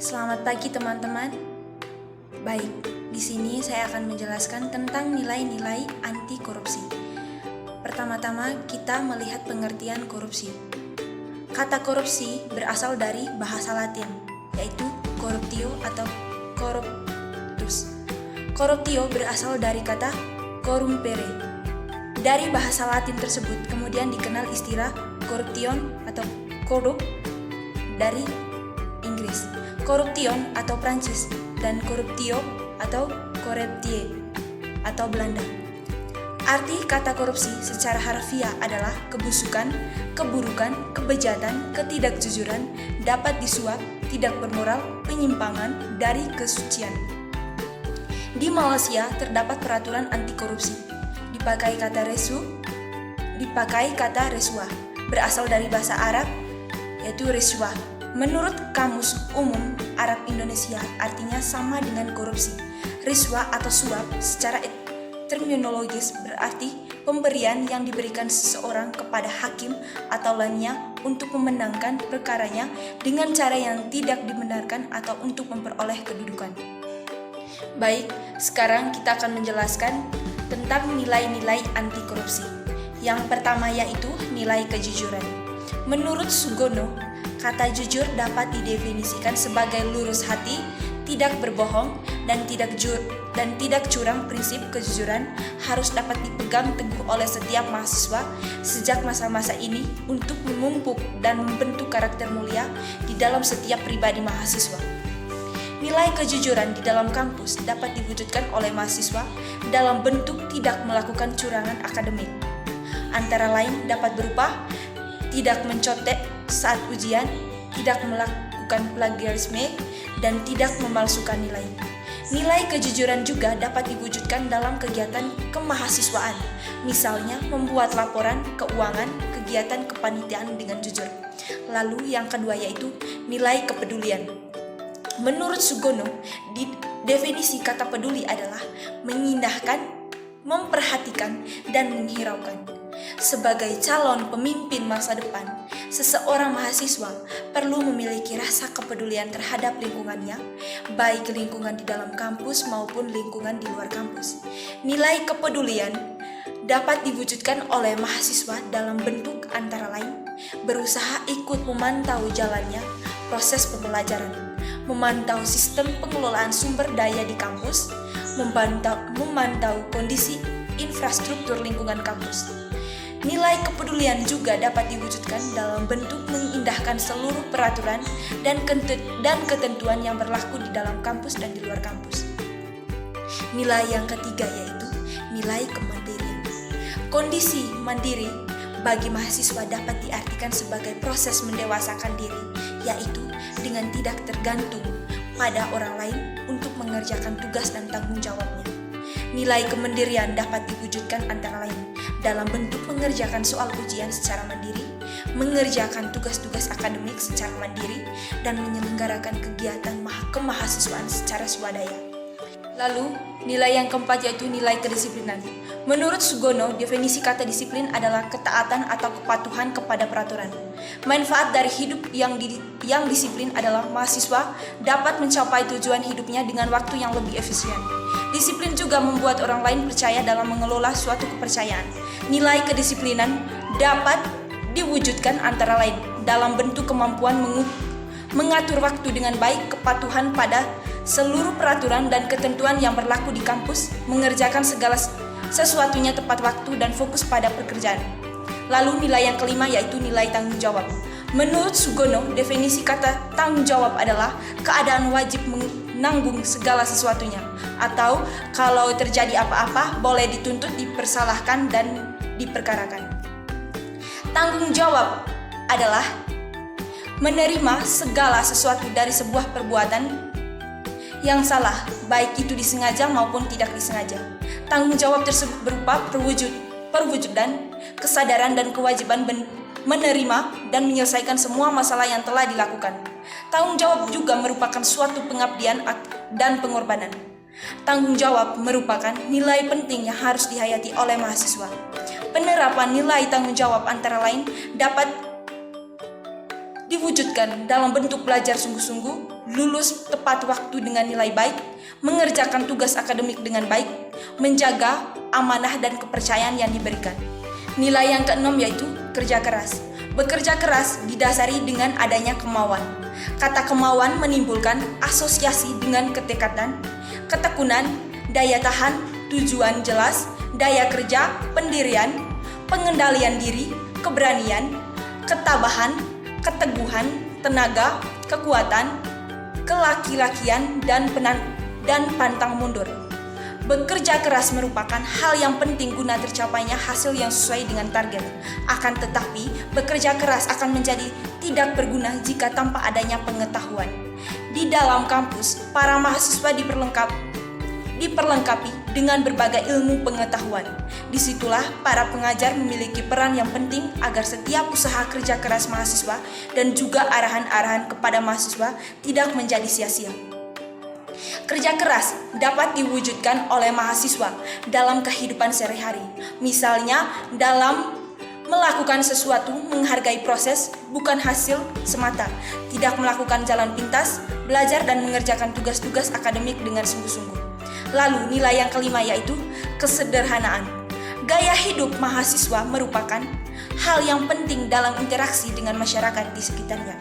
Selamat pagi teman-teman. Baik, di sini saya akan menjelaskan tentang nilai-nilai anti korupsi. Pertama-tama kita melihat pengertian korupsi. Kata korupsi berasal dari bahasa Latin, yaitu corruptio atau corruptus. Corruptio berasal dari kata corrumpere. Dari bahasa Latin tersebut kemudian dikenal istilah corruption atau corrupt dari Inggris, corruption atau Prancis, dan corruptio atau corruptie atau Belanda. Arti kata korupsi secara harfiah adalah kebusukan, keburukan, kebejatan, ketidakjujuran, dapat disuap, tidak bermoral, penyimpangan dari kesucian. Di Malaysia terdapat peraturan anti korupsi. Dipakai kata reswa, berasal dari bahasa Arab yaitu riswah. Menurut Kamus Umum Arab Indonesia artinya sama dengan korupsi. Riswah atau suap secara terminologis berarti pemberian yang diberikan seseorang kepada hakim atau lainnya untuk memenangkan perkaranya dengan cara yang tidak dibenarkan atau untuk memperoleh kedudukan. Baik, sekarang kita akan menjelaskan tentang nilai-nilai anti korupsi. Yang pertama yaitu nilai kejujuran. Menurut Sugono, kata jujur dapat didefinisikan sebagai lurus hati, tidak berbohong, dan tidak curang. Prinsip kejujuran harus dapat dipegang teguh oleh setiap mahasiswa sejak masa-masa ini untuk memupuk dan membentuk karakter mulia di dalam setiap pribadi mahasiswa. Nilai kejujuran di dalam kampus dapat diwujudkan oleh mahasiswa dalam bentuk tidak melakukan curangan akademik. Antara lain dapat berupa tidak mencontek saat ujian, tidak melakukan plagiarisme, dan tidak memalsukan nilai. Nilai kejujuran juga dapat diwujudkan dalam kegiatan kemahasiswaan, misalnya membuat laporan keuangan, kegiatan kepanitiaan dengan jujur. Lalu yang kedua yaitu nilai kepedulian. Menurut Sugono, definisi kata peduli adalah mengindahkan, memperhatikan, dan menghiraukan. Sebagai calon pemimpin masa depan, seseorang mahasiswa perlu memiliki rasa kepedulian terhadap lingkungannya, baik lingkungan di dalam kampus maupun lingkungan di luar kampus. Nilai kepedulian dapat diwujudkan oleh mahasiswa dalam bentuk antara lain berusaha ikut memantau jalannya proses pembelajaran, memantau sistem pengelolaan sumber daya di kampus, memantau kondisi infrastruktur lingkungan kampus. Nilai kepedulian juga dapat diwujudkan dalam bentuk mengindahkan seluruh peraturan dan ketentuan yang berlaku di dalam kampus dan di luar kampus. Nilai yang ketiga yaitu nilai kemandirian. Kondisi mandiri bagi mahasiswa dapat diartikan sebagai proses mendewasakan diri, yaitu dengan tidak tergantung pada orang lain untuk mengerjakan tugas dan tanggung jawabnya. Nilai kemandirian dapat diwujudkan antara lain dalam bentuk mengerjakan soal ujian secara mandiri, mengerjakan tugas-tugas akademik secara mandiri, dan menyelenggarakan kegiatan kemahasiswaan secara swadaya. Lalu, nilai yang keempat yaitu nilai kedisiplinan. Menurut Sugono, definisi kata disiplin adalah ketaatan atau kepatuhan kepada peraturan. Manfaat dari hidup yang disiplin adalah mahasiswa dapat mencapai tujuan hidupnya dengan waktu yang lebih efisien. Disiplin juga membuat orang lain percaya dalam mengelola suatu kepercayaan. Nilai kedisiplinan dapat diwujudkan antara lain dalam bentuk kemampuan mengatur waktu dengan baik, kepatuhan pada seluruh peraturan dan ketentuan yang berlaku di kampus, mengerjakan segala sesuatunya tepat waktu dan fokus pada pekerjaan. Lalu nilai yang kelima yaitu nilai tanggung jawab. Menurut Sugono, definisi kata tanggung jawab adalah keadaan wajib menanggung segala sesuatunya, atau kalau terjadi apa-apa boleh dituntut, dipersalahkan, dan diperkarakan. Tanggung jawab adalah menerima segala sesuatu dari sebuah perbuatan yang salah, baik itu disengaja maupun tidak disengaja. Tanggung jawab tersebut berupa perwujudan kesadaran dan kewajiban menerima dan menyelesaikan semua masalah yang telah dilakukan. Tanggung jawab juga merupakan suatu pengabdian dan pengorbanan. Tanggung jawab merupakan nilai penting yang harus dihayati oleh mahasiswa. Penerapan nilai tanggung jawab antara lain dapat diwujudkan dalam bentuk belajar sungguh-sungguh, lulus tepat waktu dengan nilai baik, mengerjakan tugas akademik dengan baik, menjaga amanah dan kepercayaan yang diberikan. Nilai yang keenam yaitu kerja keras. Bekerja keras didasari dengan adanya kemauan. Kata kemauan menimbulkan asosiasi dengan ketekatan, ketekunan, daya tahan, tujuan jelas, daya kerja, pendirian, pengendalian diri, keberanian, ketabahan, keteguhan, tenaga, kekuatan, kelaki-lakian, dan pantang mundur. Bekerja keras merupakan hal yang penting guna tercapainya hasil yang sesuai dengan target. Akan tetapi, bekerja keras akan menjadi tidak berguna jika tanpa adanya pengetahuan. Di dalam kampus, para mahasiswa diperlengkapi dengan berbagai ilmu pengetahuan. Disitulah para pengajar memiliki peran yang penting agar setiap usaha kerja keras mahasiswa dan juga arahan-arahan kepada mahasiswa tidak menjadi sia-sia. Kerja keras dapat diwujudkan oleh mahasiswa dalam kehidupan sehari-hari. Misalnya dalam melakukan sesuatu, menghargai proses, bukan hasil semata. Tidak melakukan jalan pintas, belajar dan mengerjakan tugas-tugas akademik dengan sungguh-sungguh. Lalu nilai yang kelima yaitu kesederhanaan. Gaya hidup mahasiswa merupakan hal yang penting dalam interaksi dengan masyarakat di sekitarnya.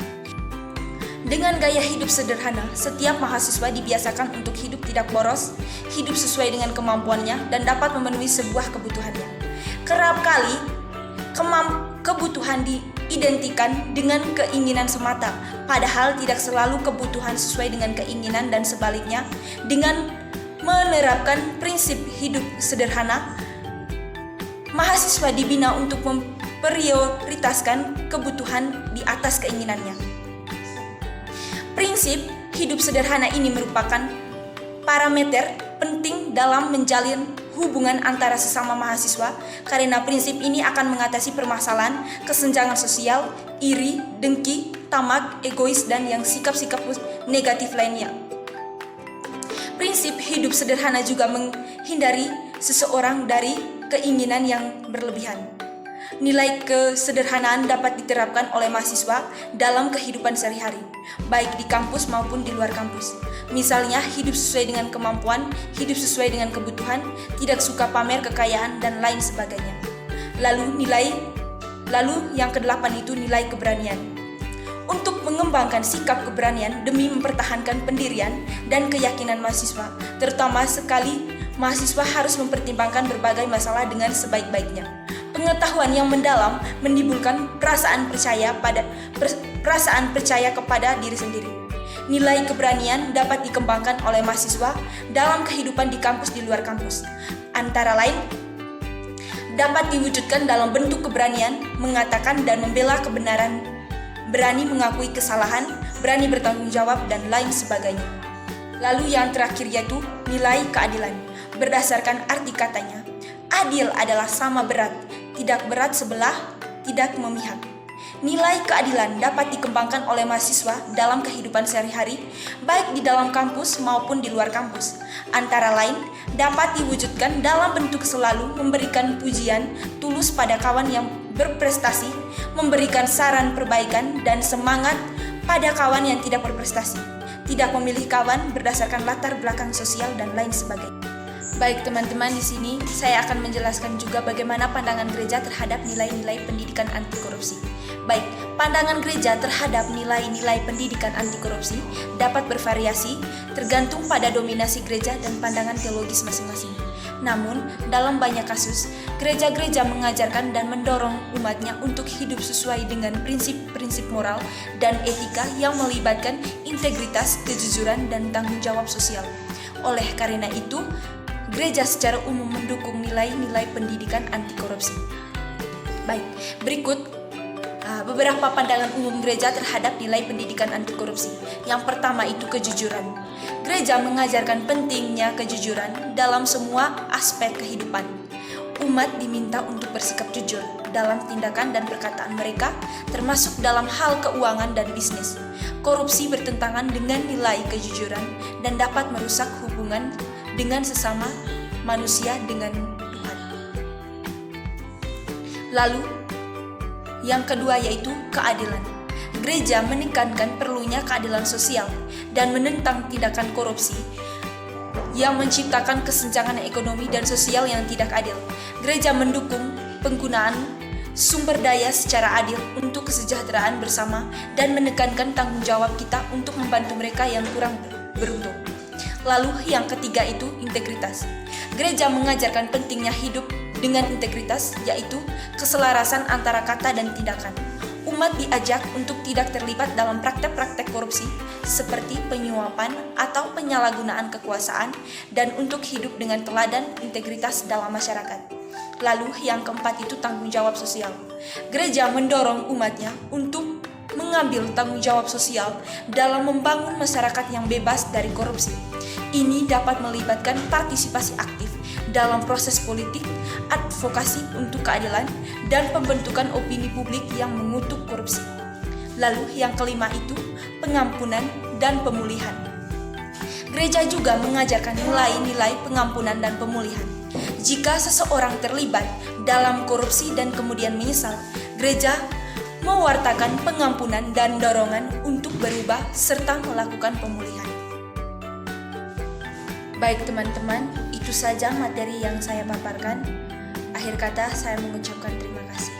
Dengan gaya hidup sederhana, setiap mahasiswa dibiasakan untuk hidup tidak boros, hidup sesuai dengan kemampuannya, dan dapat memenuhi sebuah kebutuhannya. Kerap kali, kebutuhan diidentikan dengan keinginan semata, padahal tidak selalu kebutuhan sesuai dengan keinginan dan sebaliknya. Dengan menerapkan prinsip hidup sederhana, mahasiswa dibina untuk memprioritaskan kebutuhan di atas keinginannya. Prinsip hidup sederhana ini merupakan parameter penting dalam menjalin hubungan antara sesama mahasiswa, karena prinsip ini akan mengatasi permasalahan kesenjangan sosial, iri, dengki, tamak, egois, dan yang sikap-sikap negatif lainnya. Prinsip hidup sederhana juga menghindari seseorang dari keinginan yang berlebihan. Nilai kesederhanaan dapat diterapkan oleh mahasiswa dalam kehidupan sehari-hari, baik di kampus maupun di luar kampus. Misalnya, hidup sesuai dengan kemampuan, hidup sesuai dengan kebutuhan, tidak suka pamer kekayaan, dan lain sebagainya. Lalu yang kedelapan itu nilai keberanian. Untuk mengembangkan sikap keberanian demi mempertahankan pendirian dan keyakinan mahasiswa, terutama sekali mahasiswa harus mempertimbangkan berbagai masalah dengan sebaik-baiknya. Pengetahuan yang mendalam menimbulkan perasaan percaya kepada diri sendiri. Nilai keberanian dapat dikembangkan oleh mahasiswa dalam kehidupan di kampus di luar kampus. Antara lain, dapat diwujudkan dalam bentuk keberanian mengatakan dan membela kebenaran, berani mengakui kesalahan, berani bertanggung jawab, dan lain sebagainya. Lalu yang terakhir yaitu nilai keadilan. Berdasarkan arti katanya, adil adalah sama berat, tidak berat sebelah, tidak memihak. Nilai keadilan dapat dikembangkan oleh mahasiswa dalam kehidupan sehari-hari, baik di dalam kampus maupun di luar kampus. Antara lain, dapat diwujudkan dalam bentuk selalu memberikan pujian tulus pada kawan yang berprestasi, memberikan saran perbaikan dan semangat pada kawan yang tidak berprestasi, tidak memilih kawan berdasarkan latar belakang sosial dan lain sebagainya. Baik teman-teman, di sini saya akan menjelaskan juga bagaimana pandangan gereja terhadap nilai-nilai pendidikan anti korupsi. Baik, pandangan gereja terhadap nilai-nilai pendidikan anti korupsi dapat bervariasi tergantung pada dominasi gereja dan pandangan teologis masing-masing. Namun, dalam banyak kasus, gereja-gereja mengajarkan dan mendorong umatnya untuk hidup sesuai dengan prinsip-prinsip moral dan etika yang melibatkan integritas, kejujuran, dan tanggung jawab sosial. Oleh karena itu, gereja secara umum mendukung nilai-nilai pendidikan anti korupsi. Baik, berikut beberapa pandangan umum gereja terhadap nilai pendidikan anti korupsi. Yang pertama itu kejujuran. Gereja mengajarkan pentingnya kejujuran dalam semua aspek kehidupan. Umat diminta untuk bersikap jujur dalam tindakan dan perkataan mereka, termasuk dalam hal keuangan dan bisnis. Korupsi bertentangan dengan nilai kejujuran dan dapat merusak hubungan dengan sesama manusia dengan Tuhan. Lalu, yang kedua yaitu keadilan. Gereja menekankan perlunya keadilan sosial dan menentang tindakan korupsi yang menciptakan kesenjangan ekonomi dan sosial yang tidak adil. Gereja mendukung penggunaan sumber daya secara adil untuk kesejahteraan bersama dan menekankan tanggung jawab kita untuk membantu mereka yang kurang beruntung. Lalu yang ketiga itu integritas. Gereja mengajarkan pentingnya hidup dengan integritas, yaitu keselarasan antara kata dan tindakan. Umat diajak untuk tidak terlibat dalam praktek-praktek korupsi seperti penyuapan atau penyalahgunaan kekuasaan dan untuk hidup dengan teladan integritas dalam masyarakat. Lalu yang keempat itu tanggung jawab sosial. Gereja mendorong umatnya untuk mengambil tanggung jawab sosial dalam membangun masyarakat yang bebas dari korupsi. Ini dapat melibatkan partisipasi aktif dalam proses politik, advokasi untuk keadilan, dan pembentukan opini publik yang mengutuk korupsi. Lalu yang kelima itu pengampunan dan pemulihan. Gereja juga mengajarkan nilai-nilai pengampunan dan pemulihan. Jika seseorang terlibat dalam korupsi dan kemudian menyesal, gereja mewartakan pengampunan dan dorongan untuk berubah serta melakukan pemulihan. Baik teman-teman, itu saja materi yang saya paparkan. Akhir kata saya mengucapkan terima kasih.